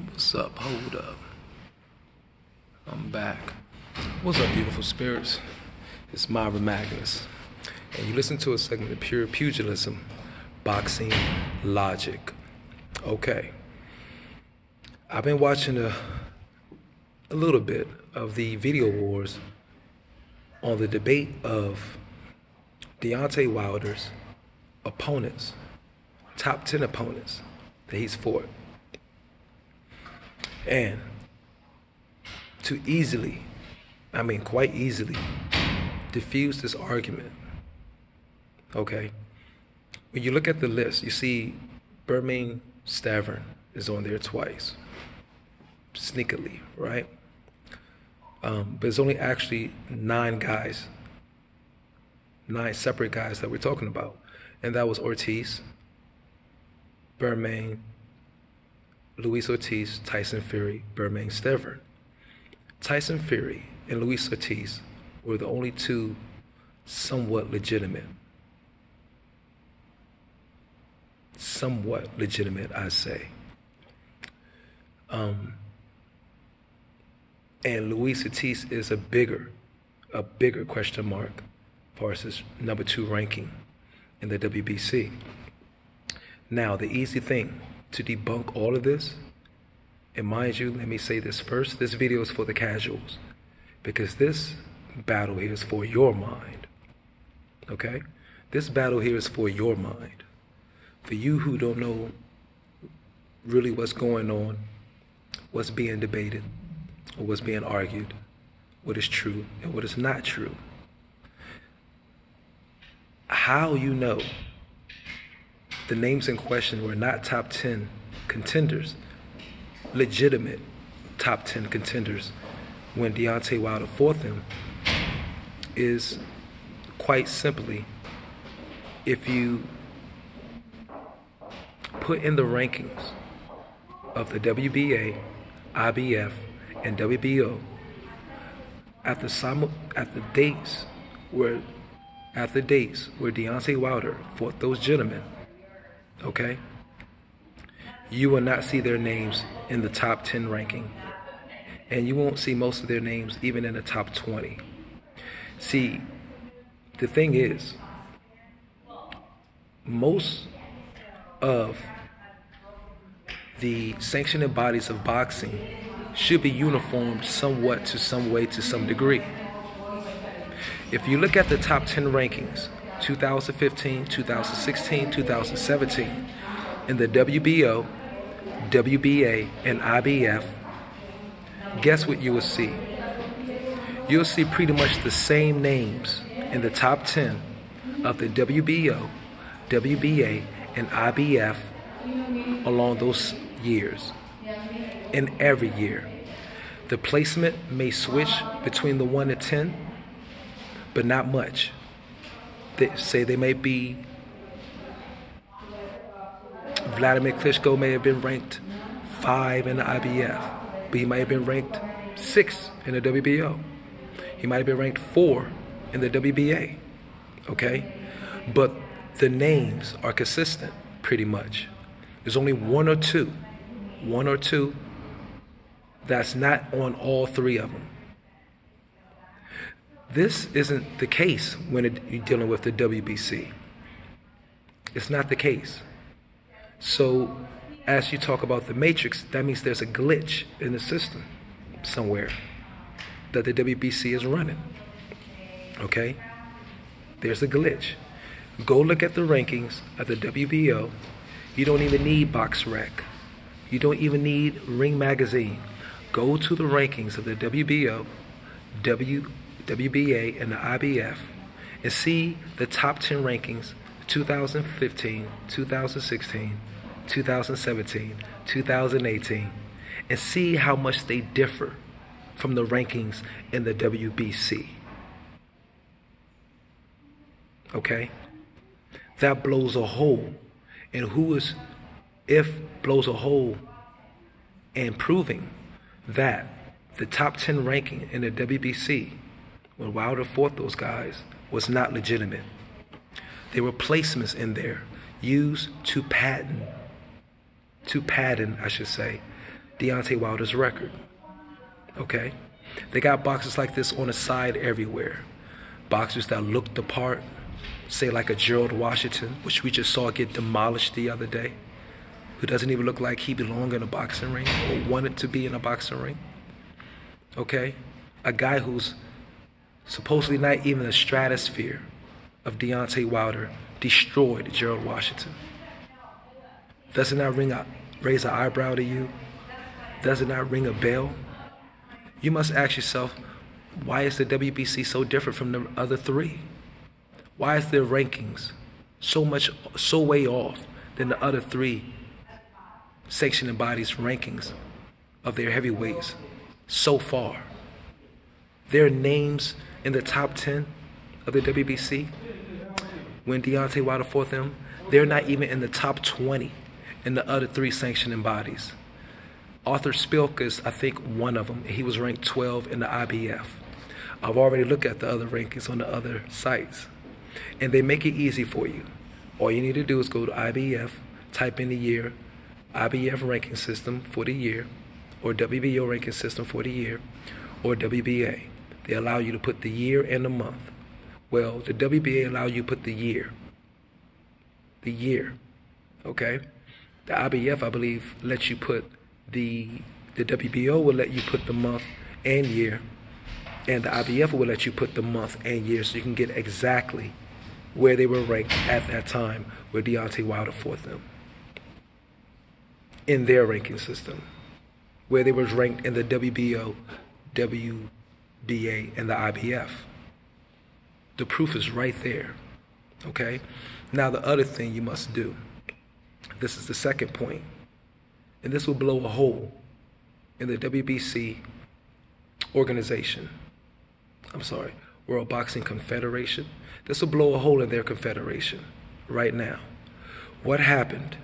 What's up? Hold up. I'm back. What's up, beautiful spirits? It's Myra Magnus. And you listen to a segment of pure pugilism, boxing, logic. Okay. I've been watching a little bit of the video wars on the debate of Deontay Wilder's opponents, top 10 opponents that he's fought. And to quite easily, diffuse this argument, okay? When you look at the list, you see Bermane Stiverne is on there twice, sneakily, right? But it's only actually 9 separate guys that we're talking about. And that was Ortiz, Bermane, Luis Ortiz, Tyson Fury, Bermane Stiverne. Tyson Fury and Luis Ortiz were the only 2 somewhat legitimate. Somewhat legitimate, I say. And Luis Ortiz is a bigger question mark as far as his number 2 ranking in the WBC. Now, the easy thing to debunk all of this, and mind you, let me say this first, this video is for the casuals, because this battle here is for your mind, okay? This battle here is for your mind. For you who don't know really what's going on, what's being debated, or what's being argued, what is true and what is not true. How you know the names in question were not top 10 contenders, legitimate top 10 contenders, when Deontay Wilder fought them, is quite simply, if you put in the rankings of the WBA, IBF, and WBO at the dates where Deontay Wilder fought those gentlemen, okay, you will not see their names in the top 10 ranking, and you won't see most of their names even in the top 20. See, the thing is, most of the sanctioning bodies of boxing should be uniformed somewhat to some way to some degree. If you look at the top 10 rankings, 2015, 2016, 2017, in the WBO, WBA, and IBF, guess what you will see? You'll see pretty much the same names in the top 10 of the WBO, WBA, and IBF along those years. In every year, the placement may switch between the 1 and 10, but not much. They say they may be, Vladimir Klitschko may have been ranked 5 in the IBF, but he might have been ranked 6 in the WBO. He might have been ranked 4 in the WBA, okay? But the names are consistent, pretty much. There's only one or two that's not on all 3 of them. This isn't the case when you're dealing with the WBC. It's not the case. So, as you talk about the matrix, that means there's a glitch in the system somewhere that the WBC is running. Okay? There's a glitch. Go look at the rankings of the WBO. You don't even need BoxRec. You don't even need Ring Magazine. Go to the rankings of the WBO, WBA, and the IBF, and see the top 10 rankings 2015, 2016, 2017, 2018, and see how much they differ from the rankings in the WBC. Okay? That blows a hole in blows a hole in proving that the top 10 ranking in the WBC, when Wilder fought those guys, was not legitimate. There were placements in there used to pattern, Deontay Wilder's record. Okay? They got boxers like this on the side everywhere. Boxers that look the part, say like a Gerald Washington, which we just saw get demolished the other day, who doesn't even look like he belonged in a boxing ring or wanted to be in a boxing ring. Okay? A guy who's supposedly not even the stratosphere of Deontay Wilder destroyed Gerald Washington. Doesn't that raise an eyebrow to you? Does it not ring a bell? You must ask yourself, why is the WBC so different from the other three? Why is their rankings so way off than the other three sanctioning bodies' rankings of their heavyweights so far? Their names in the top 10 of the WBC, when Deontay Wilder fought them, they're not even in the top 20 in the other three sanctioning bodies. Arthur Spilka is, I think, one of them. He was ranked 12 in the IBF. I've already looked at the other rankings on the other sites, and they make it easy for you. All you need to do is go to IBF, type in the year, IBF ranking system for the year, or WBO ranking system for the year, or WBA. They allow you to put the year and the month. Well, the WBA allows you to put the year. The year, okay? The IBF, I believe, lets you put the WBO will let you put the month and year, and the IBF will let you put the month and year, so you can get exactly where they were ranked at that time where Deontay Wilder fought them in their ranking system, where they were ranked in the WBO, WBA, and the IBF. The proof is right there, okay? Now the other thing you must do, this is the second point, and this will blow a hole in the WBC organization. I'm sorry, World Boxing Confederation. This will blow a hole in their confederation right now. What happened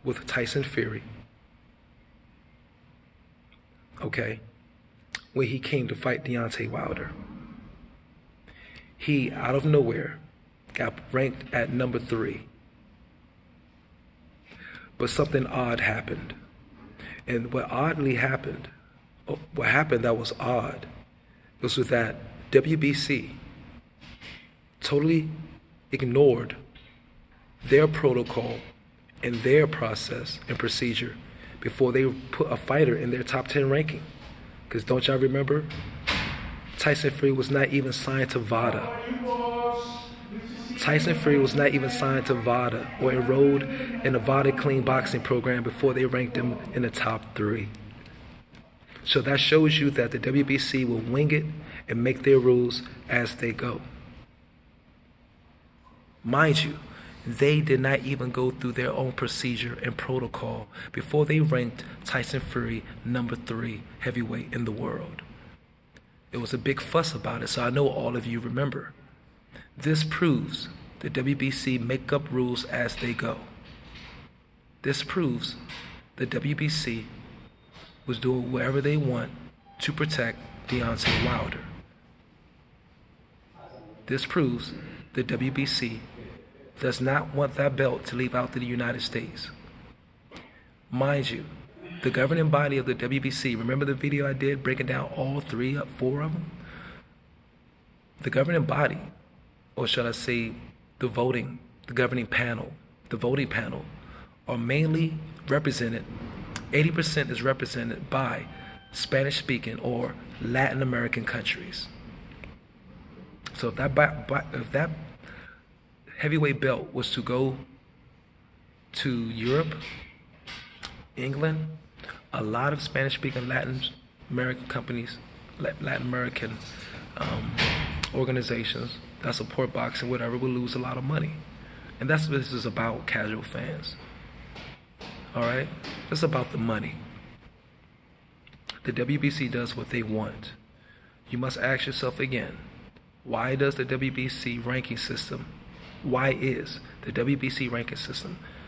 with Tyson Fury, okay, when he came to fight Deontay Wilder? He, out of nowhere, got ranked at number 3. But something odd happened. And what happened that was odd, was that WBC totally ignored their protocol and their process and procedure before they put a fighter in their top 10 ranking. Because don't y'all remember? Tyson Fury was not even signed to VADA. Tyson Fury was not even signed to VADA or enrolled in the VADA clean boxing program before they ranked him in the top 3. So that shows you that the WBC will wing it and make their rules as they go. Mind you, they did not even go through their own procedure and protocol before they ranked Tyson Fury number 3 heavyweight in the world. There was a big fuss about it, so I know all of you remember. This proves the WBC make up rules as they go. This proves the WBC was doing whatever they want to protect Deontay Wilder. This proves the WBC does not want that belt to leave out to the United States. Mind you, the governing body of the WBC, remember the video I did breaking down all 4 of them? The governing body, or shall I say the voting panel, are mainly represented, 80% is represented by Spanish-speaking or Latin American countries. So if that heavyweight belt was to go to Europe, England, a lot of Spanish-speaking Latin American companies, Latin American organizations that support boxing, whatever, will lose a lot of money. And that's what this is about, casual fans. All right? It's about the money. The WBC does what they want. You must ask yourself again, why is the WBC ranking system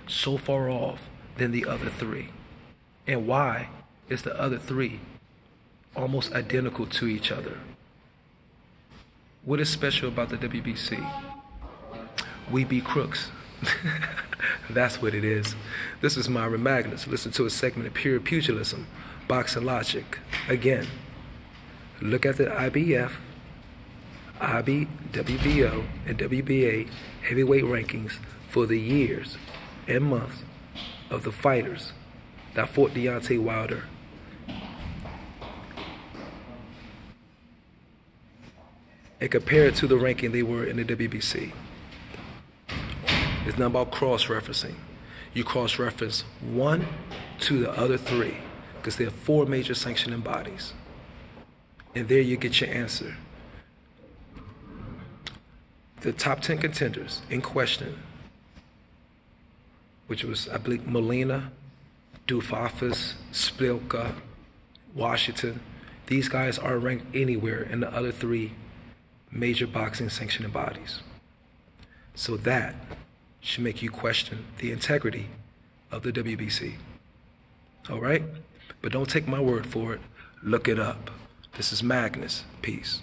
so far off than the other 3? And why is the other 3 almost identical to each other? What is special about the WBC? We be crooks. That's what it is. This is Myron Magnus. Listen to a segment of Pure Pugilism, Boxing Logic. Again, look at the IBF, WBO, and WBA heavyweight rankings for the years and months of the fighters that fought Deontay Wilder. And compare it to the ranking they were in the WBC. It's not about cross-referencing. You cross-reference one to the other three, because there are 4 major sanctioning bodies. And there you get your answer. The top 10 contenders in question, which was, I believe, Molina, Dufafis, Splilka, Washington. These guys aren't ranked anywhere in the other 3 major boxing sanctioning bodies. So that should make you question the integrity of the WBC. All right? But don't take my word for it. Look it up. This is Magnus. Peace.